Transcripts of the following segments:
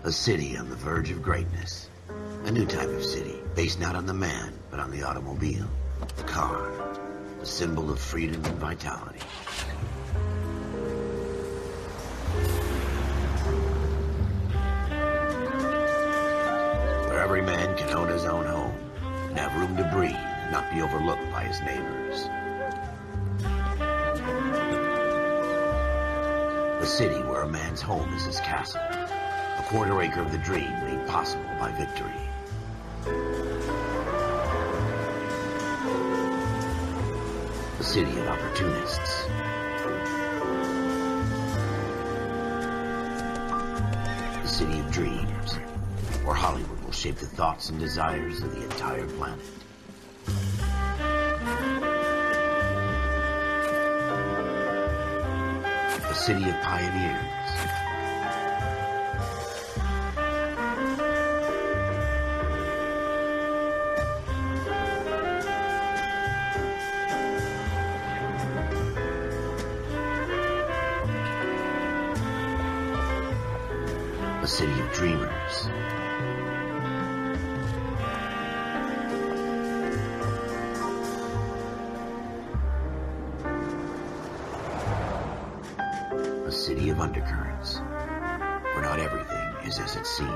A city on the verge of greatness. A new type of city, based not on the man, but on the automobile. The car. The symbol of freedom and vitality. Where every man can own his own home, and have room to breathe, and not be overlooked by his neighbors. A city where a man's home is his castle. A quarter acre of the dream made possible by victory. A city of opportunists. A city of dreams, where Hollywood will shape the thoughts and desires of the entire planet. A city of pioneers. A city of dreamers. A city of undercurrents, where not everything is as it seems.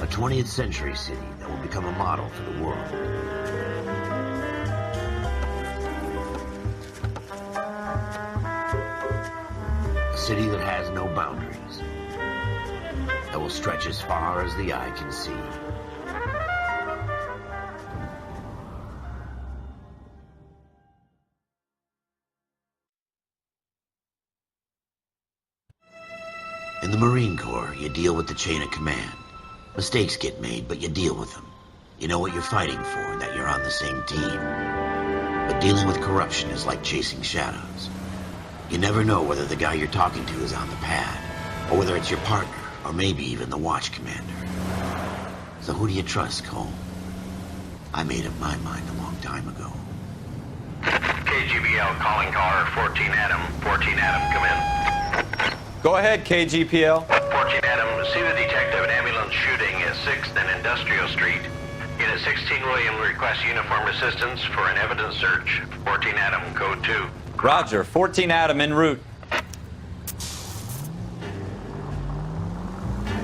A 20th century city that will become a model for the world. A city that has no boundaries, that will stretch as far as the eye can see. In the Marine Corps, you deal with the chain of command. Mistakes get made, but you deal with them. You know what you're fighting for and that you're on the same team. But dealing with corruption is like chasing shadows. You never know whether the guy you're talking to is on the pad, or whether it's your partner, or maybe even the watch commander. So who do you trust, Cole? I made up my mind a long time ago. KGBL calling caller 14 Adam. 14 Adam, come in. Go ahead, KGPL. 14 Adam, see the detective an ambulance shooting at 6th and Industrial Street. Unit 16 William requests uniformed assistance for an evidence search. 14 Adam, code 2. Roger, 14 Adam en route.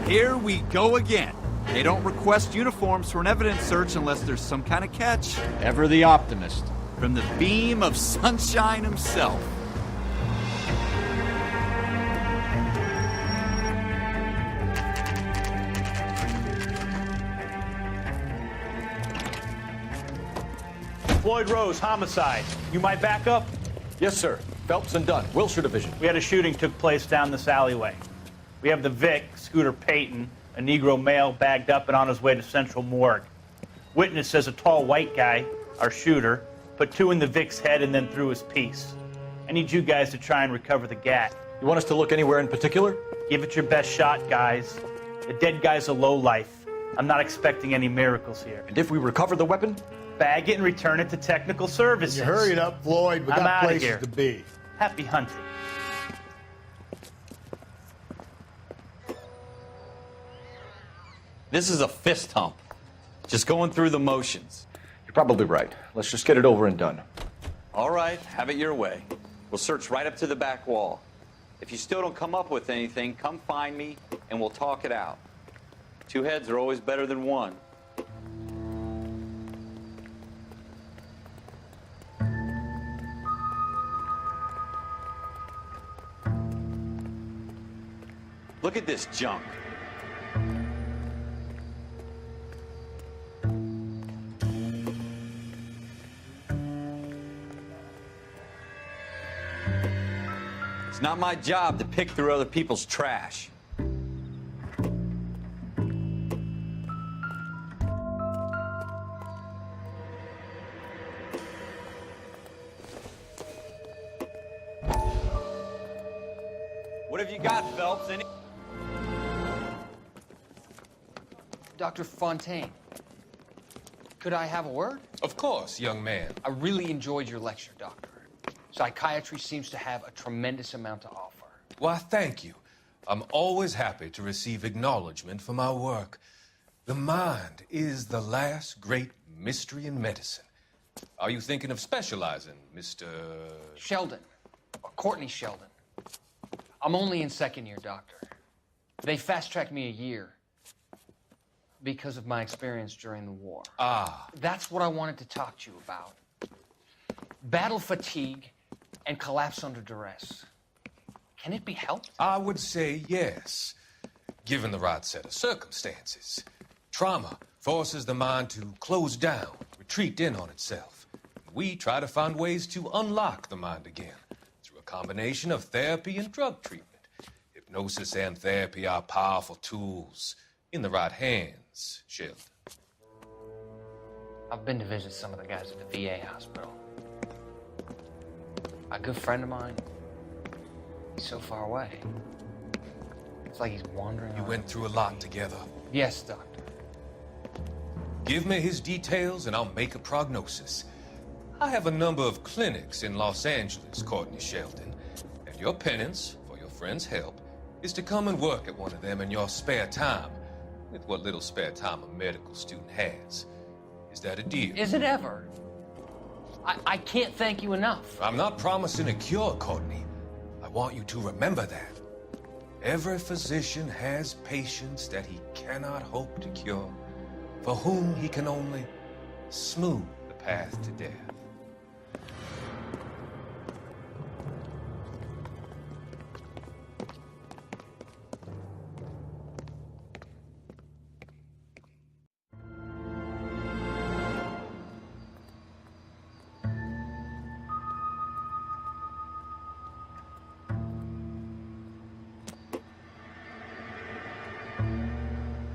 Here we go again. They don't request uniforms for an evidence search unless there's some kind of catch. Ever the optimist. From the beam of sunshine himself. Floyd Rose, homicide. You might back up? Yes, sir. Phelps and Dunn, Wilshire Division. We had a shooting took place down this alleyway. We have the Vic, Scooter Payton, a Negro male bagged up and on his way to Central Morgue. Witness says a tall white guy, our shooter, put 2 in the Vic's head and then threw his piece. I need you guys to try and recover the gat. You want us to look anywhere in particular? Give it your best shot, guys. The dead guy's a lowlife. I'm not expecting any miracles here. And if we recover the weapon? Bag it and return it to technical services. You hurried up, Floyd. We I'm got outta places here. to be. Happy hunting. This is a fist hump. Just going through the motions. You're probably right. Let's just get it over and done. All right, have it your way. We'll search right up to the back wall. If you still don't come up with anything, come find me and we'll talk it out. 2 heads are always better than 1. Look at this junk. It's not my job to pick through other people's trash. What have you got, Phelps? Any? Dr. Fontaine, could I have a word? Of course, young man. I really enjoyed your lecture, Doctor. Psychiatry seems to have a tremendous amount to offer. Why, thank you. I'm always happy to receive acknowledgement for my work. The mind is the last great mystery in medicine. Are you thinking of specializing, Mr. Sheldon, or Courtney Sheldon. I'm only in second year, doctor. They fast-tracked me a year because of my experience during the war. Ah. That's what I wanted to talk to you about. Battle fatigue and collapse under duress. Can it be helped? I would say yes, given the right set of circumstances. Trauma forces the mind to close down, retreat in on itself. We try to find ways to unlock the mind again through a combination of therapy and drug treatment. Hypnosis and therapy are powerful tools in the right hands, Sheldon. I've been to visit some of the guys at the VA hospital. A good friend of mine, he's so far away. It's like he's wandering You around. went through a lot together. Yes, doctor. Give me his details and I'll make a prognosis. I have a number of clinics in Los Angeles, Courtney Sheldon, and your penance for your friend's help is to come and work at one of them in your spare time, with what little spare time a medical student has. Is that a deal? Is it ever? I can't thank you enough. I'm not promising a cure, Courtney. I want you to remember that. Every physician has patients that he cannot hope to cure, for whom he can only smooth the path to death.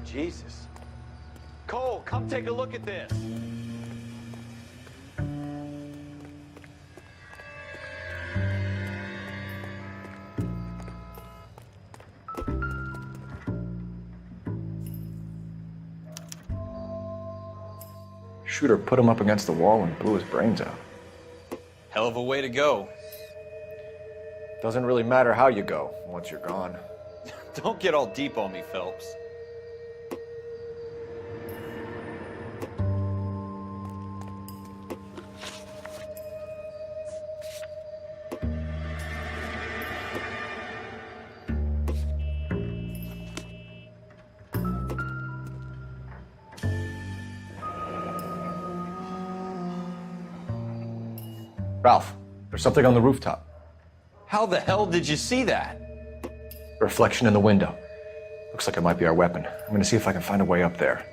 Jesus. Cole, come take a look at this. Shooter put him up against the wall and blew his brains out. Hell of a way to go. Doesn't really matter how you go once you're gone. Don't get all deep on me, Phelps. Ralph, there's something on the rooftop. How the hell did you see that? A reflection in the window. Looks like it might be our weapon. I'm gonna see if I can find a way up there.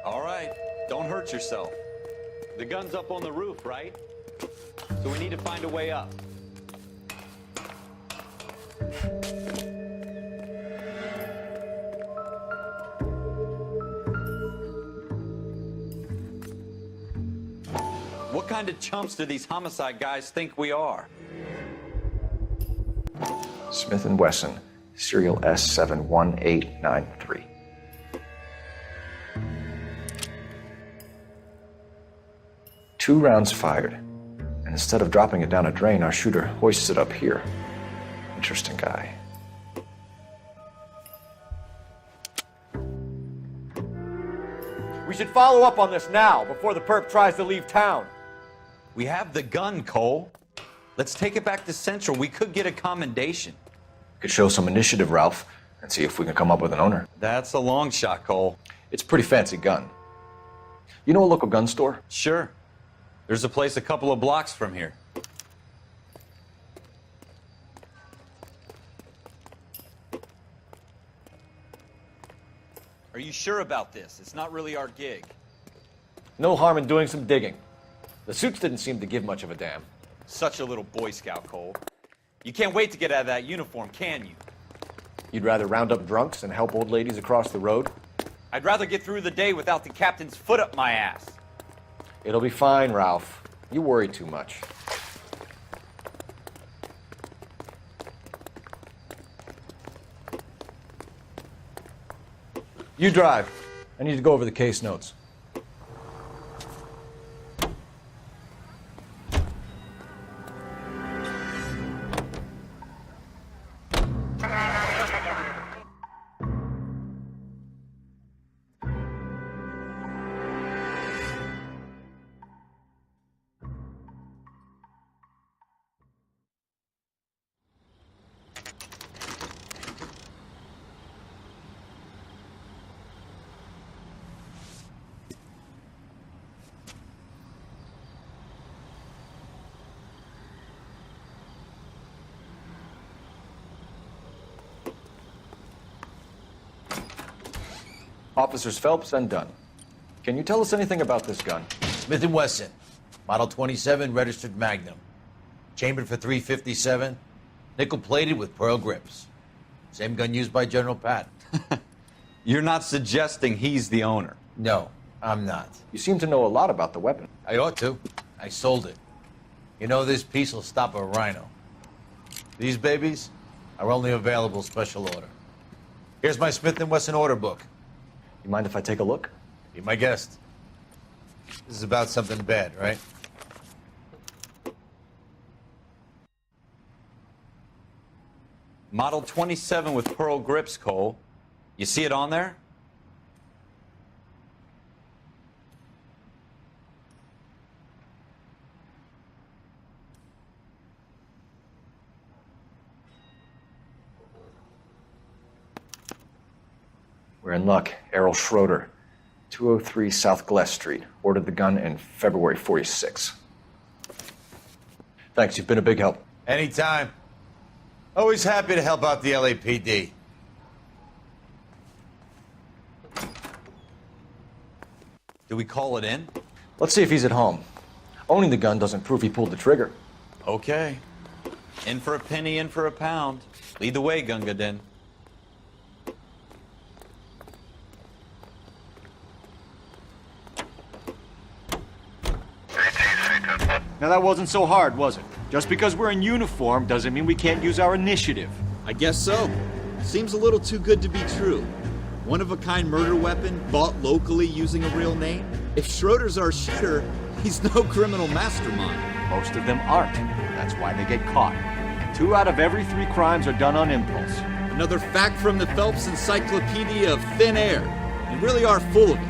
All right, don't hurt yourself. The gun's up on the roof, right? So we need to find a way up. What kind of chumps do these homicide guys think we are? Smith & Wesson, serial S71893. Two rounds fired, and instead of dropping it down a drain, our shooter hoists it up here. Interesting guy. We should follow up on this now, before the perp tries to leave town. We have the gun, Cole. Let's take it back to Central. We could get a commendation. Could show some initiative, Ralph, and see if we can come up with an owner. That's a long shot, Cole. It's a pretty fancy gun. You know a local gun store? Sure. There's a place a couple of blocks from here. Are you sure about this? It's not really our gig. No harm in doing some digging. The suits didn't seem to give much of a damn. Such a little Boy Scout, Cole. You can't wait to get out of that uniform, can you? You'd rather round up drunks and help old ladies across the road? I'd rather get through the day without the captain's foot up my ass. It'll be fine, Ralph. You worry too much. You drive. I need to go over the case notes. Officers Phelps and Dunn. Can you tell us anything about this gun? Smith & Wesson, Model 27, registered Magnum. Chambered for .357, nickel-plated with pearl grips. Same gun used by General Patton. You're not suggesting he's the owner? No, I'm not. You seem to know a lot about the weapon. I ought to. I sold it. You know, this piece will stop a rhino. These babies are only available special order. Here's my Smith & Wesson order book. You mind if I take a look? Be my guest. This is about something bad, right? Model 27 with pearl grips, Cole. You see it on there? We're in luck. Errol Schroeder, 203 South Gless Street. Ordered the gun in February '46. Thanks, you've been a big help. Anytime. Always happy to help out the LAPD. Do we call it in? Let's see if he's at home. Owning the gun doesn't prove he pulled the trigger. Okay. In for a penny, in for a pound. Lead the way, Gunga Din. Now that wasn't so hard, was it? Just because we're in uniform doesn't mean we can't use our initiative. I guess so. Seems a little too good to be true. One-of-a-kind murder weapon bought locally using a real name? If Schroeder's our shooter, he's no criminal mastermind. Most of them aren't. That's why they get caught. 2 out of every 3 crimes are done on impulse. Another fact from the Phelps Encyclopedia of Thin Air. You really are full of it.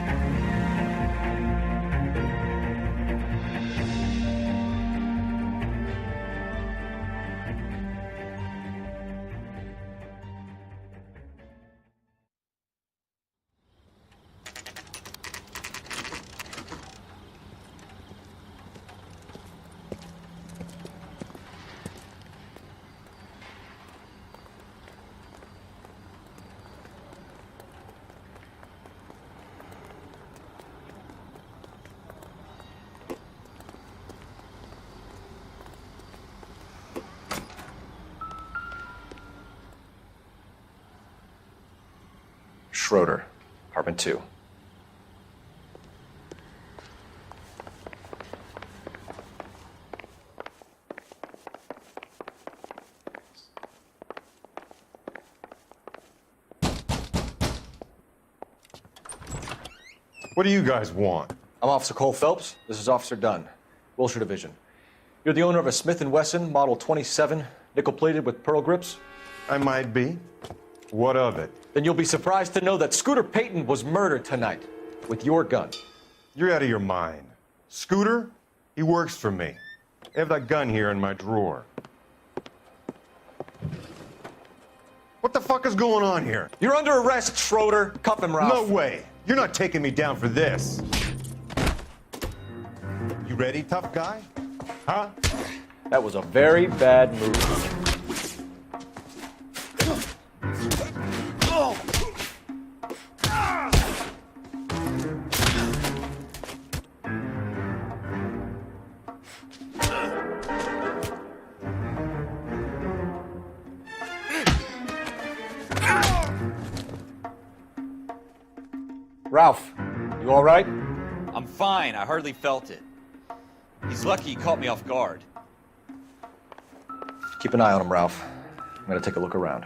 Schroeder, apartment 2. What do you guys want? I'm Officer Cole Phelps. This is Officer Dunn, Wilshire Division. You're the owner of a Smith & Wesson Model 27, nickel-plated with pearl grips? I might be. What of it? Then you'll be surprised to know that Scooter Payton was murdered tonight with your gun. You're out of your mind. Scooter? He works for me. I have that gun here in my drawer. What the fuck is going on here? You're under arrest, Schroeder. Cuff him, Ralph. No way. You're not taking me down for this. You ready, tough guy? Huh? That was a very bad move. Ralph, you all right? I'm fine. I hardly felt it. He's lucky he caught me off guard. Keep an eye on him, Ralph. I'm gonna take a look around.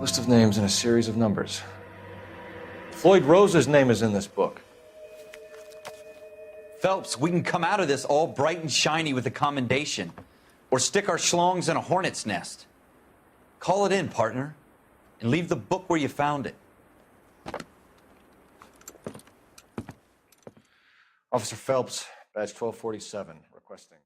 List of names and a series of numbers. Floyd Rose's name is in this book. Phelps, we can come out of this all bright and shiny with a commendation. Or stick our schlongs in a hornet's nest. Call it in, partner. And leave the book where you found it. Officer Phelps, badge 1247, requesting.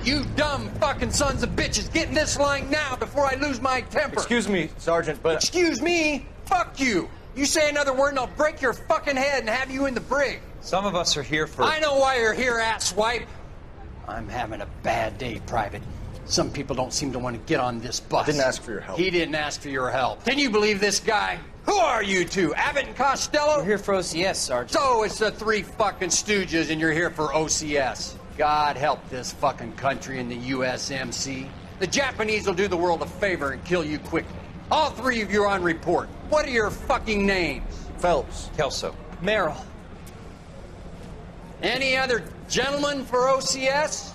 You dumb fucking sons of bitches, get in this line now before I lose my temper. Excuse me, Sergeant, but... Excuse me? Fuck you. You say another word and I'll break your fucking head and have you in the brig. Some of us are here for... I know why you're here, asswipe. I'm having a bad day, Private. Some people don't seem to want to get on this bus. I didn't ask for your help. He didn't ask for your help. Can you believe this guy? Who are you two? Abbott and Costello? We're here for OCS, Sergeant. So it's the three fucking stooges and you're here for OCS. God help this fucking country and the USMC. The Japanese will do the world a favor and kill you quickly. All three of you are on report. What are your fucking names? Phelps. Kelso. Merrill. Any other gentlemen for OCS?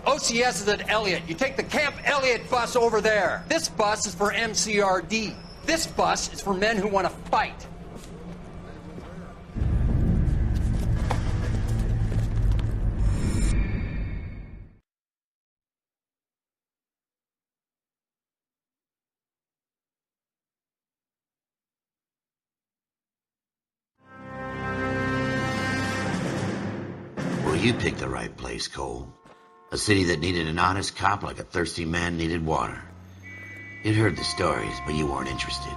OCS is at Elliott. You take the Camp Elliott bus over there. This bus is for MCRD. This bus is for men who want to fight. Well, you picked the right place, Cole. A city that needed an honest cop like a thirsty man needed water. You'd heard the stories, but you weren't interested.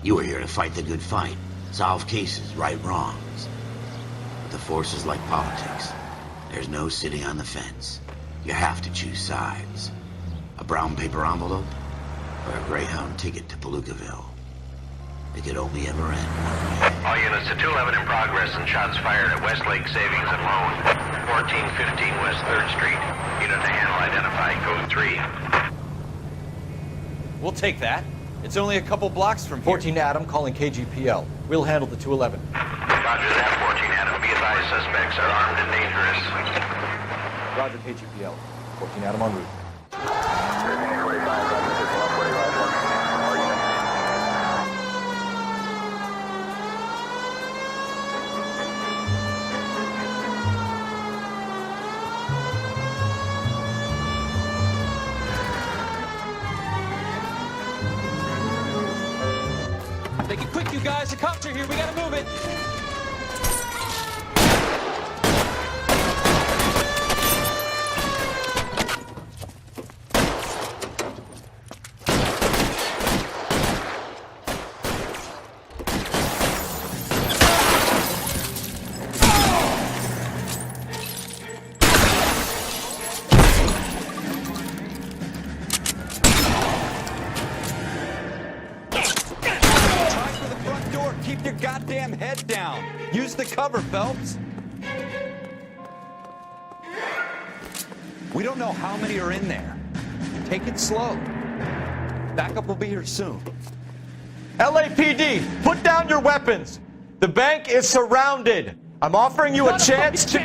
You were here to fight the good fight, solve cases, right wrongs. But the force is like politics. There's no sitting on the fence. You have to choose sides. A brown paper envelope or a Greyhound ticket to Palookaville. It could only ever end one way. All units to 211 in progress and shots fired at Westlake Savings and Loan, 1415 West 3rd Street. Unit to handle identified, code 3. We'll take that. It's only a couple blocks from here. 14 Adam calling KGPL. We'll handle the 211. Roger that, 14 Adam. Be advised, suspects are armed and dangerous. Roger, KGPL. 14 Adam en route. Make it quick, you guys. The cops are here. We gotta move it. Keep your goddamn head down. Use the cover, Phelps. We don't know how many are in there. Take it slow. Backup will be here soon. LAPD, put down your weapons. The bank is surrounded. I'm offering you a chance to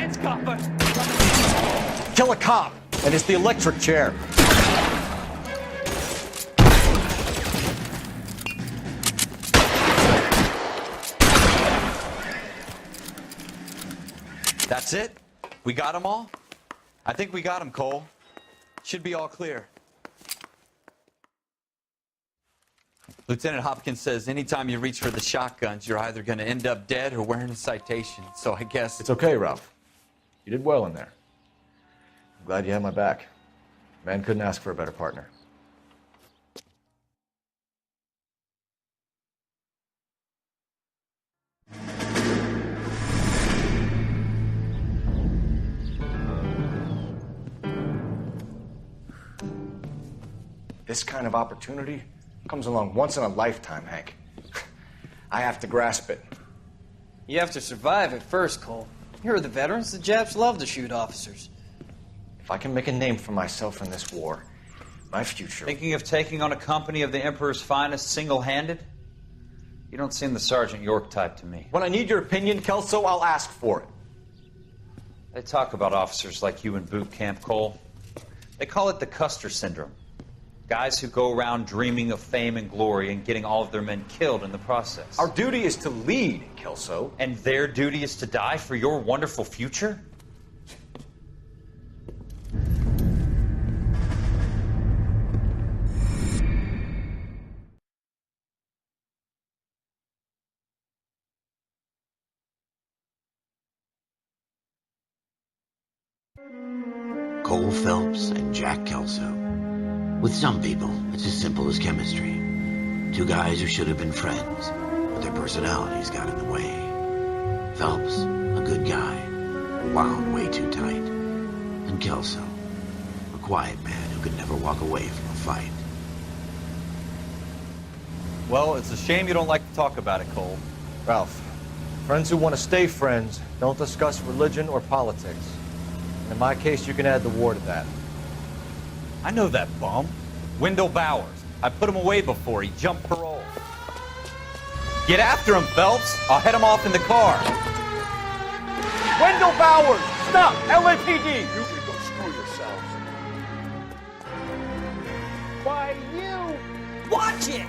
Kill a cop, and it's the electric chair. That's it? We got them all? I think we got them, Cole. Should be all clear. Lieutenant Hopkins says anytime you reach for the shotguns, you're either going to end up dead or wearing a citation. So I guess... It's okay, Ralph. You did well in there. I'm glad you had my back. Man couldn't ask for a better partner. This kind of opportunity comes along once in a lifetime, Hank. I have to grasp it. You have to survive at first, Cole. Here are the veterans. The Japs love to shoot officers. If I can make a name for myself in this war, My future. Thinking of taking on a company of the Emperor's finest single-handed? You don't seem the Sergeant York type to me. When I need your opinion, Kelso, I'll ask for it. They talk about officers like you in boot camp, Cole. They call it the Custer syndrome. Guys who go around dreaming of fame and glory and getting all of their men killed in the process. Our duty is to lead, Kelso. And their duty is to die for your wonderful future? Cole Phelps and Jack Kelso. With some people, it's as simple as chemistry. Two guys who should have been friends, but their personalities got in the way. Phelps, a good guy, wound way too tight. And Kelso, a quiet man who could never walk away from a fight. Well, it's a shame you don't like to talk about it, Cole. Ralph, friends who want to stay friends don't discuss religion or politics. And in my case, you can add the war to that. I know that bum. Wendell Bowers. I put him away before. He jumped parole. Get after him, Phelps. I'll head him off in the car. Wendell Bowers! Stop! LAPD! You can go screw yourselves. Why, you... Watch it!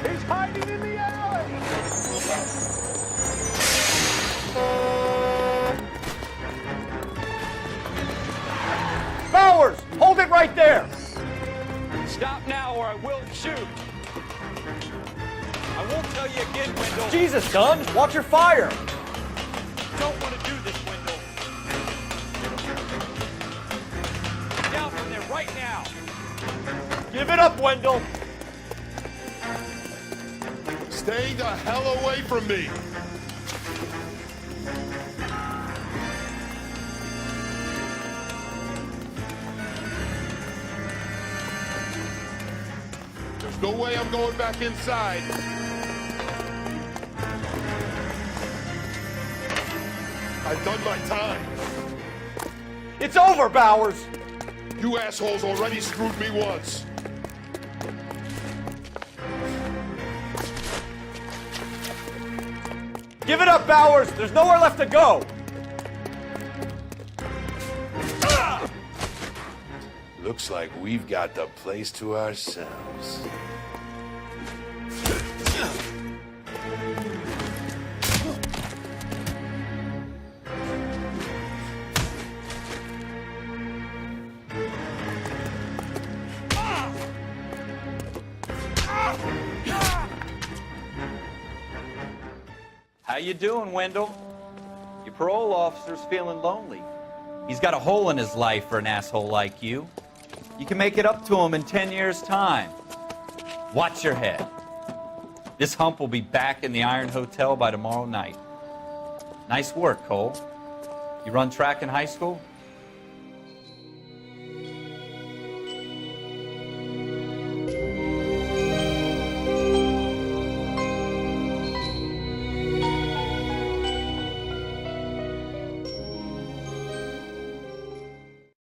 He's hiding in the alley! Bowers! Hold it right there! Stop now or I will shoot. I won't tell you again, Wendell. Jesus, son! Watch your fire! You don't want to do this, Wendell. Get down from there right now. Give it up, Wendell! Stay the hell away from me! There's no way I'm going back inside. I've done my time. It's over, Bowers! You assholes already screwed me once. Give it up, Bowers! There's nowhere left to go! Looks like we've got the place to ourselves. How you doing, Wendell? Your parole officer's feeling lonely. He's got a hole in his life for an asshole like you. You can make it up to him in 10 years' time. Watch your head. This hump will be back in the Iron Hotel by tomorrow night. Nice work, Cole. You run track in high school?